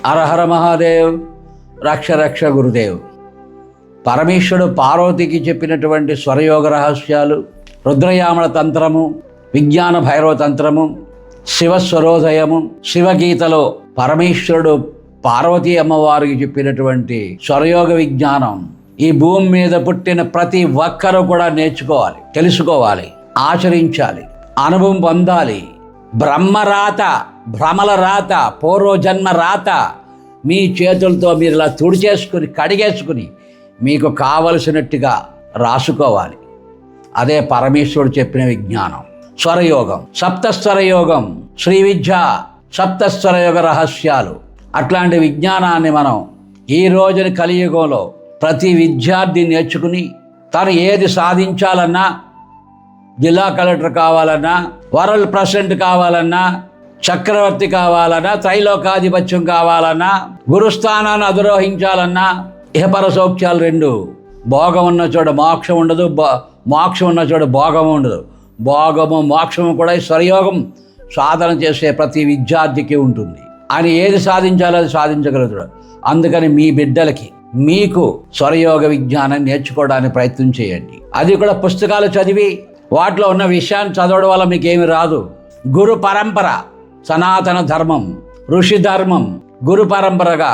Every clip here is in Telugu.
హరహర మహాదేవ్, రక్ష రక్ష గురుదేవ్. పరమేశ్వరుడు పార్వతికి చెప్పినటువంటి స్వరయోగ రహస్యాలు, రుద్రయామల తంత్రము, విజ్ఞాన భైరవ తంత్రము, శివస్వరోదయము, శివగీతలో పరమేశ్వరుడు పార్వతీ అమ్మవారికి చెప్పినటువంటి స్వరయోగ విజ్ఞానం ఈ భూమి మీద పుట్టిన ప్రతి ఒక్కరూ కూడా నేర్చుకోవాలి, తెలుసుకోవాలి, ఆచరించాలి, అనుభవం పొందాలి. బ్రహ్మరాత, భ్రమల రాత, పూర్వజన్మ రాత మీ చేతులతో మీరు ఇలా తుడిచేసుకుని కడిగేసుకుని మీకు కావలసినట్టుగా రాసుకోవాలి. అదే పరమేశ్వరుడు చెప్పిన విజ్ఞానం. స్వరయోగం, సప్తస్వరయోగం, శ్రీ విద్య, సప్తస్వరయోగ రహస్యాలు. అట్లాంటి విజ్ఞానాన్ని మనం ఈ రోజున కలియుగంలో ప్రతి విద్యార్థి నేర్చుకుని తను ఏది సాధించాలన్నా, జిల్లా కలెక్టర్ కావాలన్నా, వరల్డ్ ప్రెసిడెంట్ కావాలన్నా, చక్రవర్తి కావాలన్నా, త్రైలోకాధిపత్యం కావాలన్నా, గురుస్థానాన్ని అధిరోహించాలన్నా, ఇహపర సౌఖ్యాలు రెండు. భోగం ఉన్న చోట మోక్షం ఉండదు, మోక్షం ఉన్న చోట భోగం ఉండదు. భోగము మోక్షము కూడా స్వరయోగం సాధన చేసే ప్రతి విద్యార్థికి ఉంటుంది. ఆయన ఏది సాధించాలో అది సాధించగలుగుతాడు. అందుకని మీ బిడ్డలకి మీకు స్వరయోగ విజ్ఞానం నేర్చుకోవడానికి ప్రయత్నం చేయండి. అది కూడా పుస్తకాలు చదివి వాటిలో ఉన్న విషయాన్ని చదవడం వల్ల మీకేమి రాదు. గురు పరంపర, సనాతన ధర్మం, ఋషి ధర్మం, గురు పరంపరగా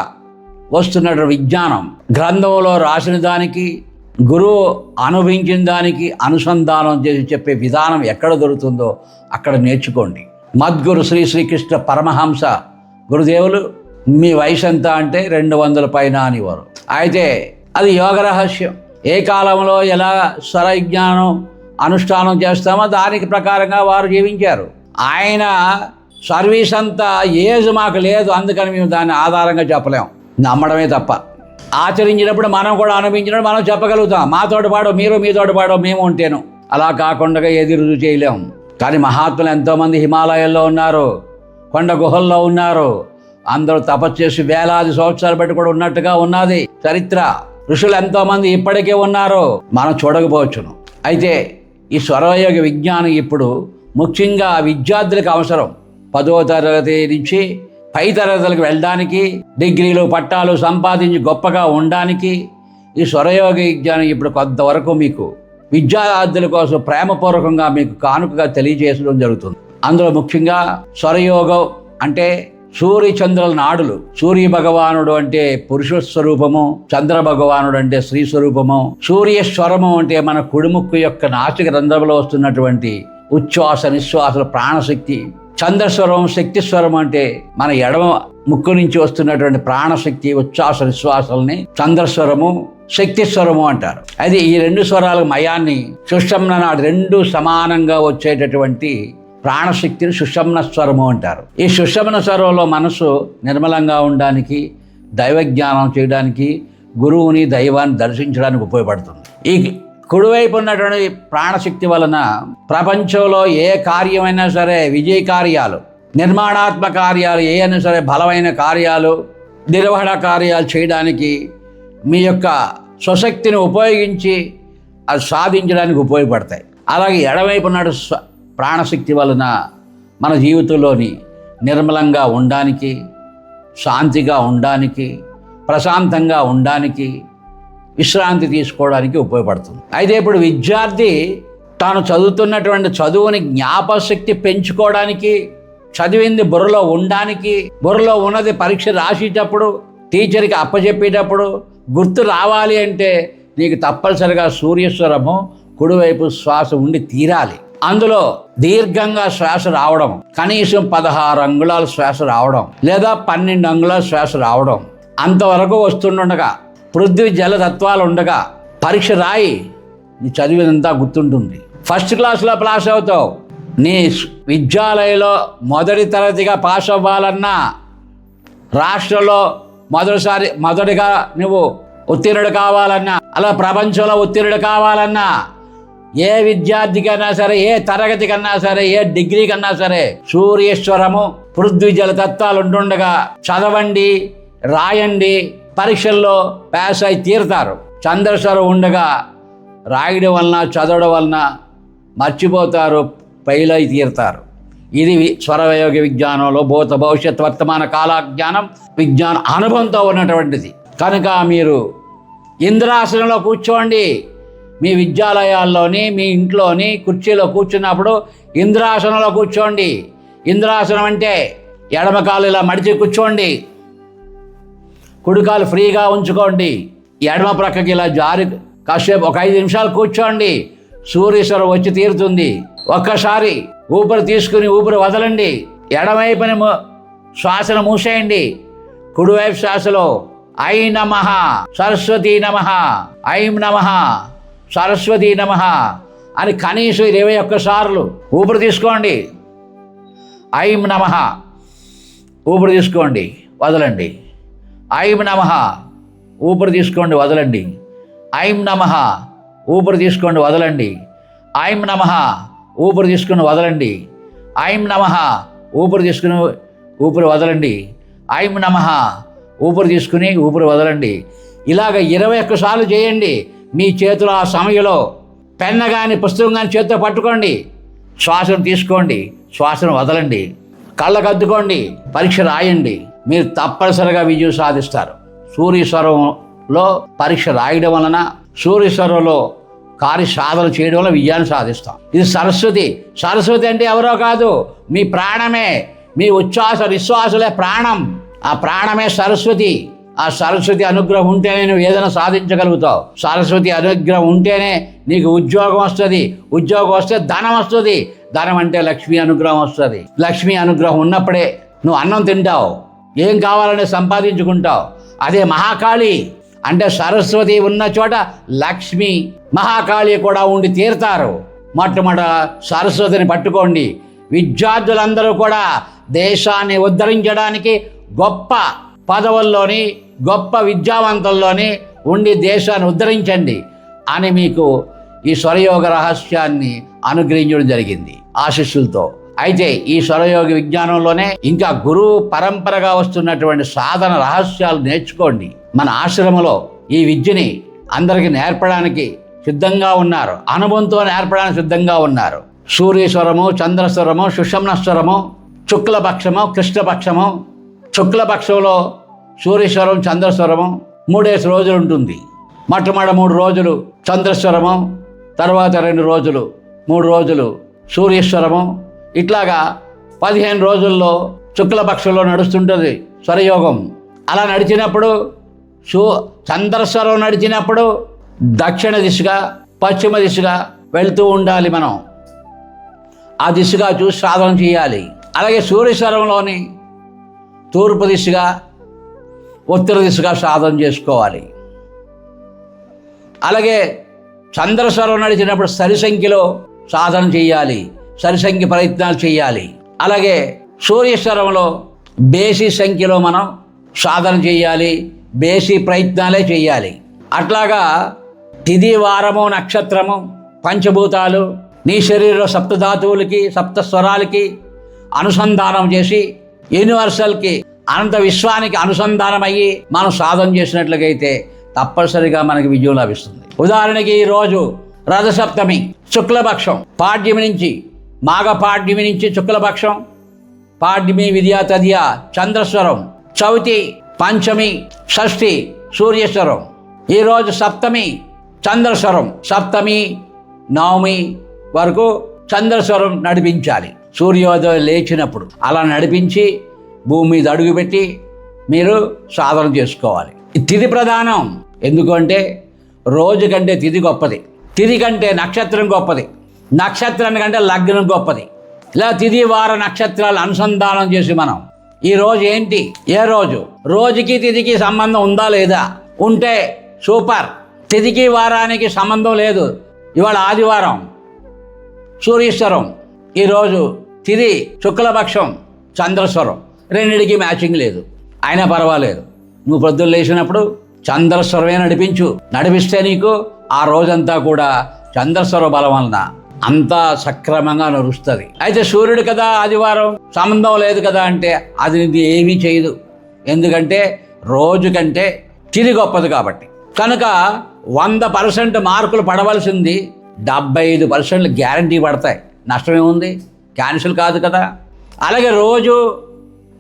వస్తున్న విజ్ఞానం గ్రంథంలో రాసిన దానికి, గురువు అనుభవించిన దానికి అనుసంధానం చేసి చెప్పే విధానం ఎక్కడ దొరుకుతుందో అక్కడ నేర్చుకోండి. మద్గురు శ్రీ శ్రీకృష్ణ పరమహంస గురుదేవులు మీ వయసు ఎంత అంటే 200 పైన అనేవారు. అయితే అది యోగ రహస్యం. ఏ కాలంలో ఎలా స్వర విజ్ఞానం అనుష్ఠానం చేస్తామో దానికి ప్రకారంగా వారు జీవించారు. ఆయన సర్వీస్ అంతా ఏజ్ మాకు లేదు, అందుకని మేము దాన్ని ఆధారంగా చెప్పలేం, నమ్మడమే తప్ప. ఆచరించినప్పుడు మనం కూడా అనుభవించినప్పుడు మనం చెప్పగలుగుతాం. మాతోటి పాడో మీరు, మీతోటి పాడో మేము ఉంటేను. అలా కాకుండా ఏది రుజువు చేయలేం. కానీ మహాత్ములు ఎంతోమంది హిమాలయాల్లో ఉన్నారు, కొండ గుహల్లో ఉన్నారు. అందరూ తపస్సు చేసి వేలాది సంవత్సరాలు బట్టి కూడా ఉన్నట్టుగా ఉన్నది చరిత్ర. ఋషులు ఎంతోమంది ఇప్పటికే ఉన్నారు, మనం చూడకపోవచ్చును. అయితే ఈ స్వరయోగ విజ్ఞానం ఇప్పుడు ముఖ్యంగా విద్యార్థులకు అవసరం. 10వ తరగతి నుంచి పై తరగతులకు వెళ్ళడానికి, డిగ్రీలు పట్టాలు సంపాదించి గొప్పగా ఉండడానికి ఈ స్వరయోగ విజ్ఞానం ఇప్పుడు కొంతవరకు మీకు విద్యార్థుల కోసం ప్రేమపూర్వకంగా మీకు కానుకగా తెలియజేయడం జరుగుతుంది. అందులో ముఖ్యంగా స్వరయోగం అంటే సూర్య చంద్రుల నాడులు. సూర్య భగవానుడు అంటే పురుష స్వరూపము, చంద్ర భగవానుడు అంటే స్త్రీ స్వరూపము. సూర్య స్వరము అంటే మన కుడిముక్కు యొక్క నాసిక రంధ్రంలో వస్తున్నటువంటి ఉచ్ఛ్వాస నిశ్వాసల ప్రాణశక్తి. చంద్రస్వరం, శక్తి స్వరం అంటే మన ఎడమ ముక్కు నుంచి వస్తున్నటువంటి ప్రాణశక్తి, ఉచ్ఛ్వాస నిశ్వాసాలని చంద్రస్వరము, శక్తి స్వరము అంటారు. అయితే ఈ 2 స్వరాల మయాన్ని సుషుమ్న నాడి 2 సమానంగా వచ్చేటటువంటి ప్రాణశక్తిని సుషుమ్న స్వరము అంటారు. ఈ సుషుమ్న స్వరంలో మనసు నిర్మలంగా ఉండడానికి, దైవ జ్ఞానం చేయడానికి, గురువుని దైవాన్ని దర్శించడానికి ఉపయోగపడుతుంది. ఈ కుడివైపు ఉన్నటువంటి ప్రాణశక్తి వలన ప్రపంచంలో ఏ కార్యమైనా సరే, విజయ కార్యాలు, నిర్మాణాత్మక కార్యాలు ఏ అయినా సరే, బలమైన కార్యాలు, నిర్వహణ కార్యాలు చేయడానికి మీ యొక్క స్వశక్తిని ఉపయోగించి అది సాధించడానికి ఉపయోగపడతాయి. అలాగే ఎడవైపు ఉన్న ప్రాణశక్తి వలన మన జీవితంలోని నిర్మలంగా ఉండడానికి, శాంతిగా ఉండడానికి, ప్రశాంతంగా ఉండడానికి, విశ్రాంతి తీసుకోవడానికి ఉపయోగపడుతుంది. అయితే ఇప్పుడు విద్యార్థి తాను చదువుతున్నటువంటి చదువుని జ్ఞాపశక్తి పెంచుకోవడానికి, చదివింది బుర్రలో ఉండడానికి, బుర్రలో ఉన్నది పరీక్ష రాసేటప్పుడు, టీచర్కి అప్పచెప్పేటప్పుడు గుర్తు రావాలి అంటే నీకు తప్పనిసరిగా సూర్యస్వరము కుడివైపు శ్వాస ఉండి తీరాలి. అందులో దీర్ఘంగా శ్వాస రావడం, కనీసం 16 అంగుళాల శ్వాస రావడం, లేదా 12 అంగుళాల శ్వాస రావడం, అంతవరకు వస్తుండగా పృథ్వీ జలతత్వాలు ఉండగా పరీక్ష రాయి, నీ చదివినంతా గుర్తుంటుంది. ఫస్ట్ క్లాస్లో పాస్ అవుతావు. నీ విద్యాలయంలో మొదటి తరగతిగా పాస్ అవ్వాలన్నా, రాష్ట్రంలో మొదటిగా నువ్వు ఉత్తీర్ణుడు కావాలన్నా, అలా ప్రపంచంలో ఉత్తీర్ణుడు కావాలన్నా, ఏ విద్యార్థికైనా సరే, ఏ తరగతి కన్నా సరే, ఏ డిగ్రీ కన్నా సరే సూర్యేశ్వరము, పృథ్వీ జలతత్వాలు ఉంటుండగా చదవండి, రాయండి, పరీక్షల్లో పాస్ అయి తీరుతారు. చంద్రస్వరం ఉండగా రాయడం వలన, చదవడం వలన మర్చిపోతారు, ఫెయిల్ అయి తీరుతారు. ఇది స్వరయోగ విజ్ఞానంలో భూత భవిష్యత్ వర్తమాన కాలజ్ఞానం విజ్ఞాన అనుభవంతో ఉన్నటువంటిది. కనుక మీరు ఇంద్రాసనంలో కూర్చోండి. మీ విద్యాలయాల్లోని మీ ఇంట్లోని కుర్చీలో కూర్చున్నప్పుడు ఇంద్రాసనంలో కూర్చోండి. ఇంద్రాసనం అంటే ఎడమ కాలు ఇలా మడిచి కూర్చోండి, కుడికాలు ఫ్రీగా ఉంచుకోండి, ఎడమ ప్రక్కకి ఇలా జారి కాసేపు ఒక 5 నిమిషాలు కూర్చోండి. సూర్యేశ్వరం వచ్చి తీరుతుంది. ఒక్కసారి ఊపిరి తీసుకుని ఊపిరి వదలండి. ఎడమవైపుని శ్వాసను మూసేయండి. కుడివైపు శ్వాసలో ఐ నమః సరస్వతీ నమః, ఐం నమః సరస్వతీ నమః అని కనీసం 21 సార్లు ఊపిరి తీసుకోండి. ఐం నమః ఊపిరి తీసుకోండి, వదలండి. ఐం నమః ఊపిరి తీసుకోండి, వదలండి. ఐం నమః ఊపిరి తీసుకోండి, వదలండి. ఐం నమః ఊపిరి తీసుకుని వదలండి. ఐం నమః ఊపిరి తీసుకుని ఊపిరి వదలండి. ఐం నమః ఊపిరి తీసుకుని ఊపిరి వదలండి. ఇలాగ 21 సార్లు చేయండి. మీ చేతులు ఆ సమయంలో పెన్న కానీ పుస్తకం కానీ చేతితో పట్టుకోండి. శ్వాసను తీసుకోండి, శ్వాసను వదలండి. కళ్ళకు అద్దుకోండి, పరీక్ష రాయండి. మీరు తప్పనిసరిగా విజయం సాధిస్తారు. సూర్యేశ్వరంలో పరీక్ష రాయడం వలన, సూర్యేశ్వరంలో కార్యసాధన చేయడం వల్ల విజయాన్ని సాధిస్తాం. ఇది సరస్వతి. సరస్వతి అంటే ఎవరో కాదు, మీ ప్రాణమే. మీ ఉచ్ఛ్వాస నిశ్వాసలే ప్రాణం. ఆ ప్రాణమే సరస్వతి. ఆ సరస్వతి అనుగ్రహం ఉంటేనే నువ్వు ఏదైనా సాధించగలుగుతావు. సరస్వతి అనుగ్రహం ఉంటేనే నీకు ఉద్యోగం వస్తుంది. ఉద్యోగం వస్తే ధనం వస్తుంది. ధనం అంటే లక్ష్మీ అనుగ్రహం వస్తుంది. లక్ష్మీ అనుగ్రహం ఉన్నప్పుడే నువ్వు అన్నం తింటావు, ఏం కావాలని సంపాదించుకుంటావు. అదే మహాకాళి అంటే సరస్వతి ఉన్న చోట లక్ష్మి మహాకాళి కూడా ఉండి తీరుతారు. మొట్టమొదట సరస్వతిని పట్టుకోండి. విద్యార్థులందరూ కూడా దేశాన్ని ఉద్ధరించడానికి గొప్ప పదవుల్లోని గొప్ప విద్యావంతుల్లోని ఉండి దేశాన్ని ఉద్ధరించండి అని మీకు ఈ స్వరయోగ రహస్యాన్ని అనుగ్రహించడం జరిగింది ఆశీస్సులతో. అయితే ఈ స్వరయోగ విజ్ఞానంలోనే ఇంకా గురువు పరంపరగా వస్తున్నటువంటి సాధన రహస్యాలు నేర్చుకోండి. మన ఆశ్రమంలో ఈ విద్యని అందరికీ నేర్పడానికి సిద్ధంగా ఉన్నారు. అనుభవంతో నేర్పడానికి సిద్ధంగా ఉన్నారు. సూర్యేశ్వరము, చంద్రస్వరము, సుషమ్నస్వరము, శుక్లపక్షము, కృష్ణపక్షము. శుక్లపక్షంలో సూర్యేశ్వరం, చంద్రస్వరము 3 రోజులు ఉంటుంది. మొట్టమొదటి 3 రోజులు చంద్రస్వరము, తర్వాత 2 రోజులు 3 రోజులు సూర్యేశ్వరము. ఇట్లాగా 15 రోజుల్లో శుక్లపక్షంలో నడుస్తుంటుంది స్వరయోగం. అలా నడిచినప్పుడు చంద్రస్వరం నడిచినప్పుడు దక్షిణ దిశగా పశ్చిమ దిశగా వెళ్తూ ఉండాలి. మనం ఆ దిశగా చూసి సాధన చేయాలి. అలాగే సూర్యస్వరంలోని తూర్పు దిశగా ఉత్తర దిశగా సాధన చేసుకోవాలి. అలాగే చంద్రస్వరం నడిచినప్పుడు సరిసంఖ్యలో సాధన చేయాలి, సరిసంఖ్య ప్రయత్నాలు చేయాలి. అలాగే సూర్యస్వరంలో బేసి సంఖ్యలో మనం సాధన చేయాలి, బేసి ప్రయత్నాలే చేయాలి. అట్లాగా తిథి, వారము, నక్షత్రము, పంచభూతాలు నీ శరీరంలో సప్తధాతువులకి, సప్త స్వరాలకి అనుసంధానం చేసి యూనివర్సల్కి, అనంత విశ్వానికి అనుసంధానం అయ్యి మనం సాధన చేసినట్లయితే తప్పనిసరిగా మనకి విజయం లభిస్తుంది. ఉదాహరణకి ఈరోజు రథసప్తమి, శుక్లపక్షం, పాడ్యమి నుంచి మాఘపాడ్యమి నుంచి శుక్లపక్షం, పాడ్యమి, విద్యా, తదియ చంద్రస్వరం, చవితి, పంచమి, షష్ఠి సూర్యేశ్వరం. ఈరోజు సప్తమి చంద్రస్వరం. సప్తమి, నవమి వరకు చంద్రస్వరం నడిపించాలి. సూర్యోదయం లేచినప్పుడు అలా నడిపించి భూమి మీద అడుగుపెట్టి మీరు సాధన చేసుకోవాలి. తిథి ప్రధానం. ఎందుకంటే రోజు కంటే తిథి గొప్పది, తిథి కంటే నక్షత్రం గొప్పది, నక్షత్రం కంటే లగ్నం గొప్పది. ఇలా తిథి, వార, నక్షత్రాలు అనుసంధానం చేసి మనం ఈరోజు ఏంటి, ఏ రోజు, రోజుకి తిథికి సంబంధం ఉందా లేదా, ఉంటే సూపర్. తిథికి వారానికి సంబంధం లేదు. ఇవాళ ఆదివారం సూర్యేశ్వరం, ఈరోజు తిథి శుక్లపక్షం చంద్రస్వరం, రెండిటికి మ్యాచింగ్ లేదు. అయినా పర్వాలేదు, నువ్వు పొద్దున్న లేచినప్పుడు చంద్రస్వరమే నడిపిస్తే నీకు ఆ రోజంతా కూడా చంద్రస్వర బలం వలన అంతా సక్రమంగా నడుస్తుంది. అయితే సూర్యుడు కదా ఆదివారం సంబంధం లేదు కదా అంటే అది ఏమీ చేయదు. ఎందుకంటే రోజు కంటే తిథి గొప్పది కాబట్టి. కనుక 100% మార్కులు పడవలసింది 75% గ్యారంటీ పడతాయి. నష్టమేముంది? క్యాన్సిల్ కాదు కదా. అలాగే రోజు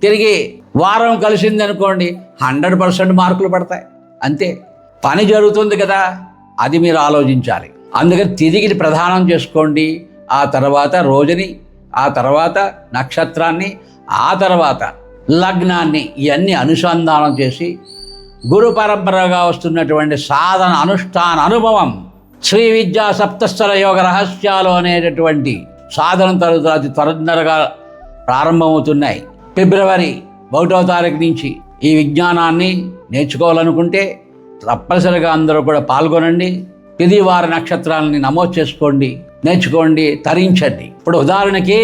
తిరిగి వారం కలిసింది అనుకోండి, 100% మార్కులు పడతాయి. అంతే, పని జరుగుతుంది కదా, అది మీరు ఆలోచించాలి. అందుకని తిరిగి ప్రధానం చేసుకోండి. ఆ తర్వాత రోజుని, ఆ తర్వాత నక్షత్రాన్ని, ఆ తర్వాత లగ్నాన్ని, ఇవన్నీ అనుసంధానం చేసి గురు పరంపరగా వస్తున్నటువంటి సాధన అనుష్ఠాన అనుభవం శ్రీ విద్యా సప్తస్థల యోగ రహస్యాలు అనేటటువంటి సాధన తరగతులు అతి త్వరగా ప్రారంభమవుతున్నాయి. ఫిబ్రవరి 1వ తారీఖు నుంచి ఈ విజ్ఞానాన్ని నేర్చుకోవాలనుకుంటే తప్పనిసరిగా అందరూ కూడా పాల్గొనండి. తిది వార నక్షత్రాలని నమోదు చేసుకోండి, నేర్చుకోండి, తరించండి. ఇప్పుడు ఉదాహరణకి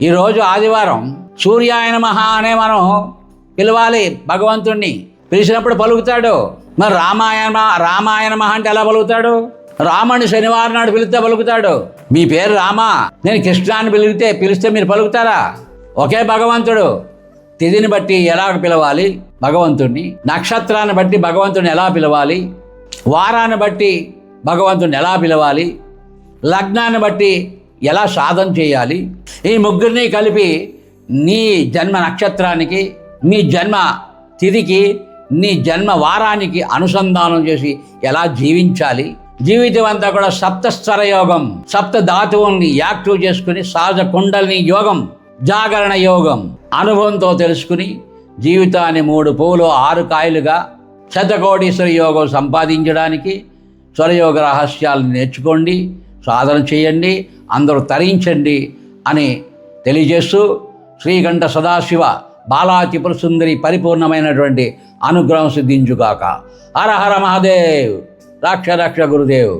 ఈరోజు ఆదివారం, సూర్యాయ నమః అనే మనం పిలవాలి భగవంతుణ్ణి. పిలిచినప్పుడు పలుకుతాడు. మరి రామాయ నమః అంటే ఎలా పలుకుతాడు? రాముడిని శనివారం నాడు పిలిస్తే పలుకుతాడు. మీ పేరు రామా, నేను కృష్ణాన్ని పిలిస్తే మీరు పలుకుతారా? ఒకే భగవంతుడు. తిథిని బట్టి ఎలా పిలవాలి భగవంతుణ్ణి, నక్షత్రాన్ని బట్టి భగవంతుని ఎలా పిలవాలి, వారాన్ని బట్టి భగవంతుని ఎలా పిలవాలి, లగ్నాన్ని బట్టి ఎలా సాధన చేయాలి, ఈ ముగ్గురిని కలిపి నీ జన్మ నక్షత్రానికి, నీ జన్మ తిథికి, నీ జన్మ వారానికి అనుసంధానం చేసి ఎలా జీవించాలి. జీవితం అంతా కూడా సప్తస్వర యోగం, సప్త ధాతువుల్ని యాక్టివ్ చేసుకుని సహజ కుండలిని యోగం, జాగరణ యోగం అనుభవంతో తెలుసుకుని జీవితాన్ని 3 పువ్వులు 6 కాయలుగా శతకోటీశ్వర యోగం సంపాదించడానికి స్వరయోగ రహస్యాలను నేర్చుకోండి, సాధన చేయండి, అందరూ తరించండి అని తెలియజేస్తూ శ్రీకంఠ సదాశివ బాలా త్రిపుర సుందరి పరిపూర్ణమైనటువంటి అనుగ్రహం సిద్ధించుగాక. హర హర మహాదేవ్. రక్ష రక్ష గురుదేవ్.